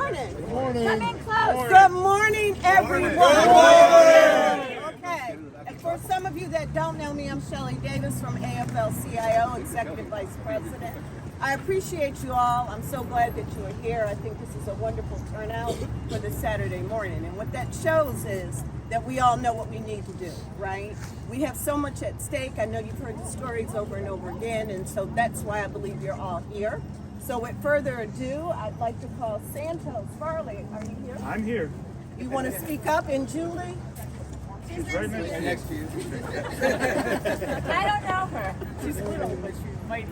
morning. Good morning. Come in close. Good morning, everyone. Good morning. Okay, and for some of you that don't know me, I'm Shelley Davis from AFL-CIO, Executive Vice President. I appreciate you all. I'm so glad that you are here. I think this is a wonderful turnout for this Saturday morning. And what that shows is that we all know what we need to do, right? We have so much at stake. I know you've heard the stories over and over again, and so that's why I believe you're all here. So with further ado, I'd like to call Santos Farley. Are you here? I'm here. You want to speak up? And Julie? She's right next to you. I don't know her. She's little, but she's mighty.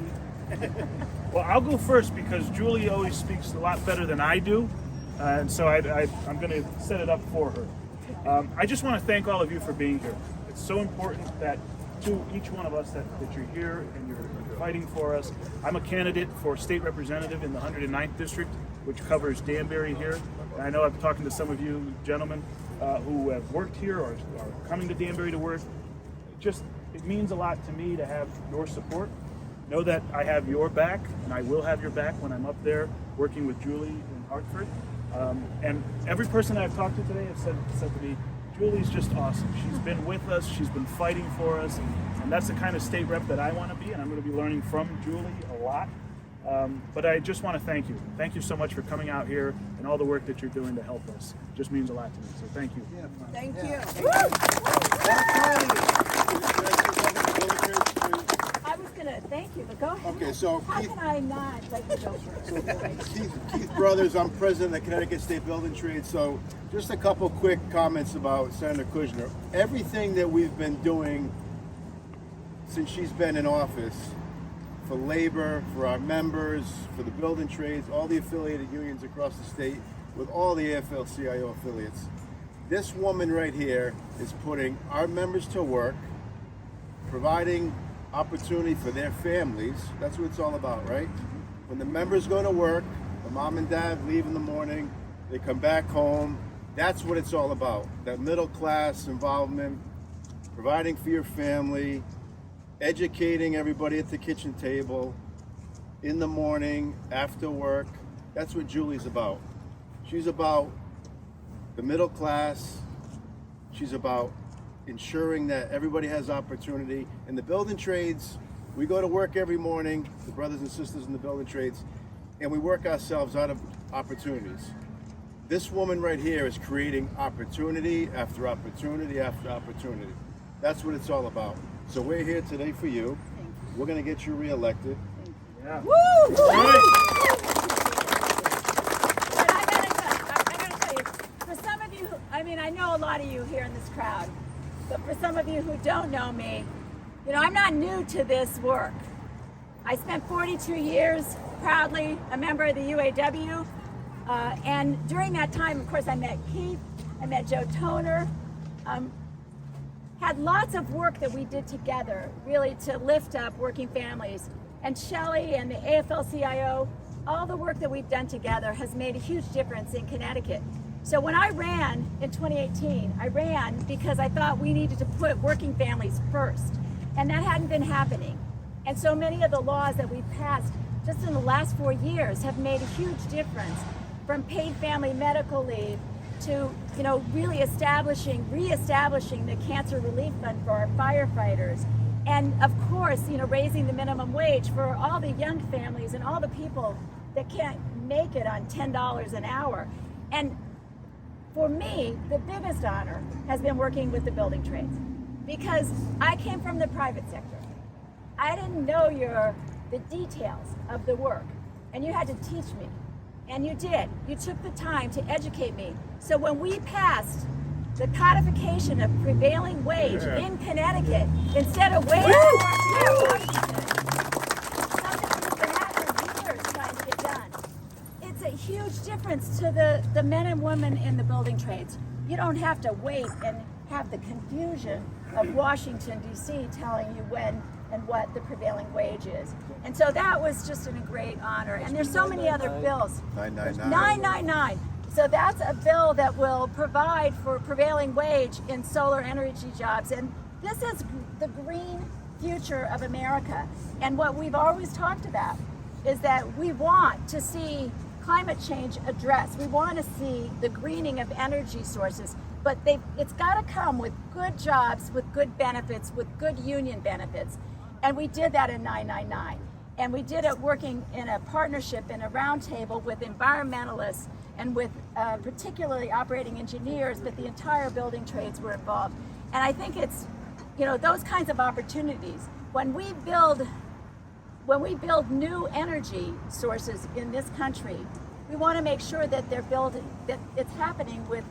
Well, I'll go first because Julie always speaks a lot better than I do, and so I'm going to set it up for her. I just want to thank all of you for being here. It's so important that to each one of us that you're here and you're fighting for us. I'm a candidate for state representative in the 109th district, which covers Danbury here. And I know I'm talking to some of you gentlemen who have worked here or are coming to Danbury to work. It means a lot to me to have your support. Know that I have your back, and I will have your back when I'm up there working with Julie in Hartford. And every person I've talked to today has said to me, Julie's just awesome. She's been with us, she's been fighting for us, and that's the kind of state rep that I want to be, and I'm going to be learning from Julie a lot. But I just want to thank you. Thank you so much for coming out here and all the work that you're doing to help us. It just means a lot to me, so thank you. Thank you. I was going to thank you, but go ahead. Okay, so How can I not let you go first? Keith Brothers, I'm president of Connecticut State Building Trades. So just a couple quick comments about Senator Kushner. Everything that we've been doing since she's been in office for labor, for our members, for the building trades, all the affiliated unions across the state, with all the AFL-CIO affiliates. This woman right here is putting our members to work, providing opportunity for their families. That's what it's all about, right? When the members go to work, the mom and dad leave in the morning, they come back home. That's what it's all about. That middle class involvement, providing for your family, educating everybody at the kitchen table, in the morning, after work. That's what Julie's about. She's about the middle class. She's about ensuring that everybody has opportunity. In the building trades, we go to work every morning, the brothers and sisters in the building trades, and we work ourselves out of opportunities. This woman right here is creating opportunity after opportunity after opportunity. That's what it's all about. So we're here today for you. We're going to get you reelected. Yeah. Woo! But I gotta tell you, for some of you, I know a lot of you here in this crowd, but for some of you who don't know me, I'm not new to this work. I spent 42 years proudly a member of the UAW, and during that time, of course, I met Keith, I met Joe Toner, had lots of work that we did together, really to lift up working families. And Shelley and the AFL-CIO, all the work that we've done together has made a huge difference in Connecticut. So when I ran in 2018, I ran because I thought we needed to put working families first. And that hadn't been happening. And so many of the laws that we've passed just in the last 4 years have made a huge difference, from paid family medical leave to really reestablishing the cancer relief fund for our firefighters. And of course, raising the minimum wage for all the young families and all the people that can't make it on $10 an hour. And for me, the biggest honor has been working with the building trades, because I came from the private sector. I didn't know the details of the work, and you had to teach me. And you did. You took the time to educate me. So when we passed the codification of prevailing wage in Connecticut, instead of waiting for something that's been happening for years trying to get done, it's a huge difference to the men and women in the building trades. You don't have to wait and have the confusion of Washington, D.C. telling you when and what the prevailing wage is. And so that was just a great honor. And there's so many other bills. 999. 999. So that's a bill that will provide for prevailing wage in solar energy jobs. And this is the green future of America. And what we've always talked about is that we want to see climate change addressed. We want to see the greening of energy sources, but it's got to come with good jobs, with good benefits, with good union benefits. And we did that in 999. And we did it working in a partnership, in a roundtable with environmentalists and with particularly operating engineers, but the entire building trades were involved. And I think it's, those kinds of opportunities. When we build new energy sources in this country, we want to make sure that that it's happening with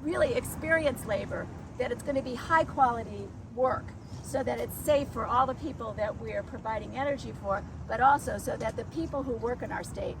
really experienced labor, that it's going to be high quality work, so that it's safe for all the people that we're providing energy for, but also so that the people who work in our state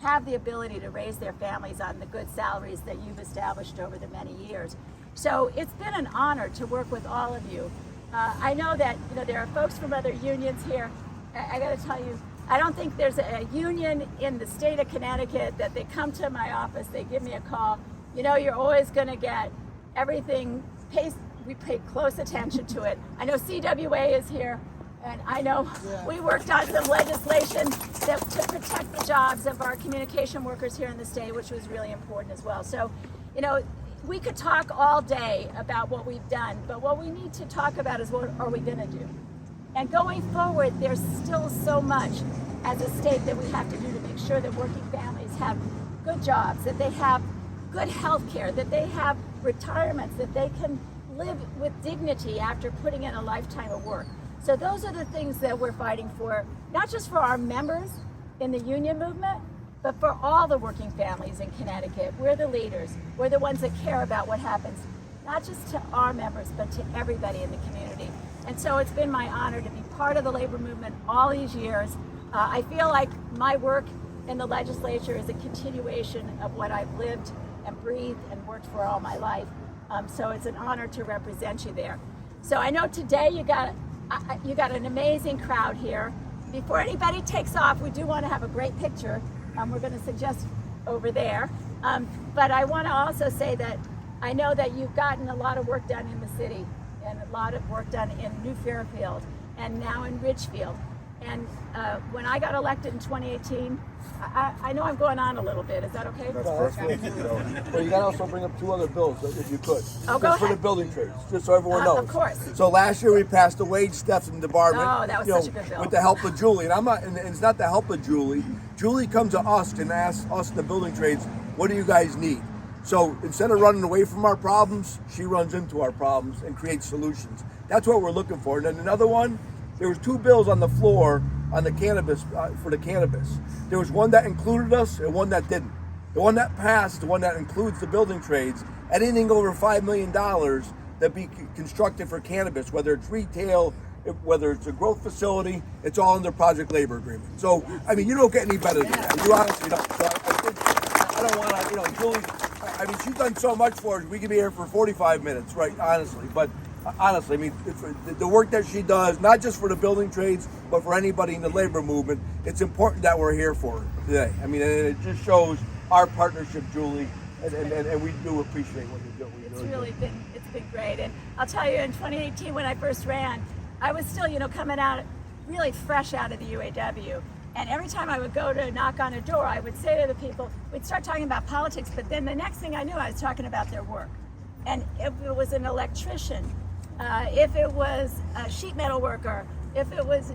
have the ability to raise their families on the good salaries that you've established over the many years. So it's been an honor to work with all of you. I know that there are folks from other unions here. I got to tell you, I don't think there's a union in the state of Connecticut that they come to my office, they give me a call. You're always going to get everything paced. We paid close attention to it. I know CWA is here, and I know we worked on some legislation to protect the jobs of our communication workers here in the state, which was really important as well. So, we could talk all day about what we've done, but what we need to talk about is what are we going to do? And going forward, there's still so much as a state that we have to do to make sure that working families have good jobs, that they have good health care, that they have retirements, that they can live with dignity after putting in a lifetime of work. So those are the things that we're fighting for, not just for our members in the union movement, but for all the working families in Connecticut. We're the leaders. We're the ones that care about what happens, not just to our members, but to everybody in the community. And so it's been my honor to be part of the labor movement all these years. I feel like my work in the legislature is a continuation of what I've lived and breathed and worked for all my life. So it's an honor to represent you there. So I know today you got an amazing crowd here. Before anybody takes off, we do want to have a great picture. We're going to suggest over there. But I want to also say that I know that you've gotten a lot of work done in the city and a lot of work done in New Fairfield and now in Ridgefield. And when I got elected in 2018, I know I'm going on a little bit. Is that okay? That's perfect. Well, you got to also bring up two other bills, if you could. Oh, go just for ahead. the building trades, just so everyone knows. Of course. So last year we passed the wage steps in the department. Oh, that was such a good bill. With the help of Julie, and it's not the help of Julie. Julie comes to us and asks us in the building trades, what do you guys need? So instead of running away from our problems, she runs into our problems and creates solutions. That's what we're looking for. And then another one, there was two bills on the floor on the cannabis, for the cannabis. There was one that included us and one that didn't. The one that passed, the one that includes the building trades, anything over $5 million that be constructed for cannabis, whether it's retail, whether it's a growth facility, it's all under project labor agreement. So, I mean, you don't get any better than that. You honestly don't. So I don't want to, Julie, she's done so much for us. We could be here for 45 minutes, right, honestly. But honestly, the work that she does, not just for the building trades, but for anybody in the labor movement, it's important that we're here for her today. And it just shows our partnership, Julie, and we do appreciate what you're doing. It's been great. And I'll tell you, in 2018, when I first ran, I was still, coming out really fresh out of the UAW. And every time I would go to knock on a door, I would say to the people, we'd start talking about politics, but then the next thing I knew, I was talking about their work. And if it was an electrician, if it was a sheet metal worker, if it was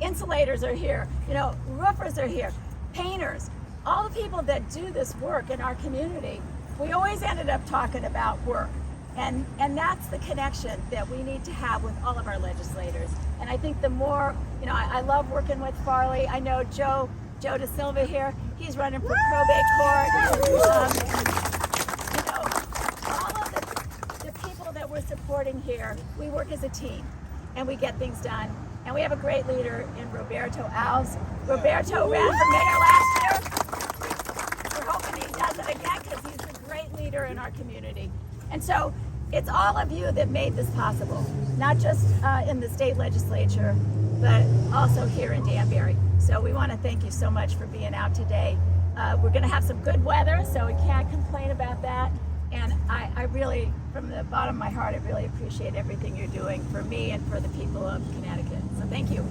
insulators are here, roofers are here, painters, all the people that do this work in our community, we always ended up talking about work. And that's the connection that we need to have with all of our legislators. And I think the more, I love working with Farley. I know Joe Da Silva here, he's running for probate court. All of the people that we're supporting here, we work as a team and we get things done. And we have a great leader in Roberto Alves. Roberto ran for mayor last year. We're hoping he does it again because he's a great leader in our community. And so it's all of you that made this possible, not just in the state legislature, but also here in Danbury. So we want to thank you so much for being out today. We're going to have some good weather, so we can't complain about that. And I really, from the bottom of my heart, I really appreciate everything you're doing for me and for the people of Connecticut. So thank you.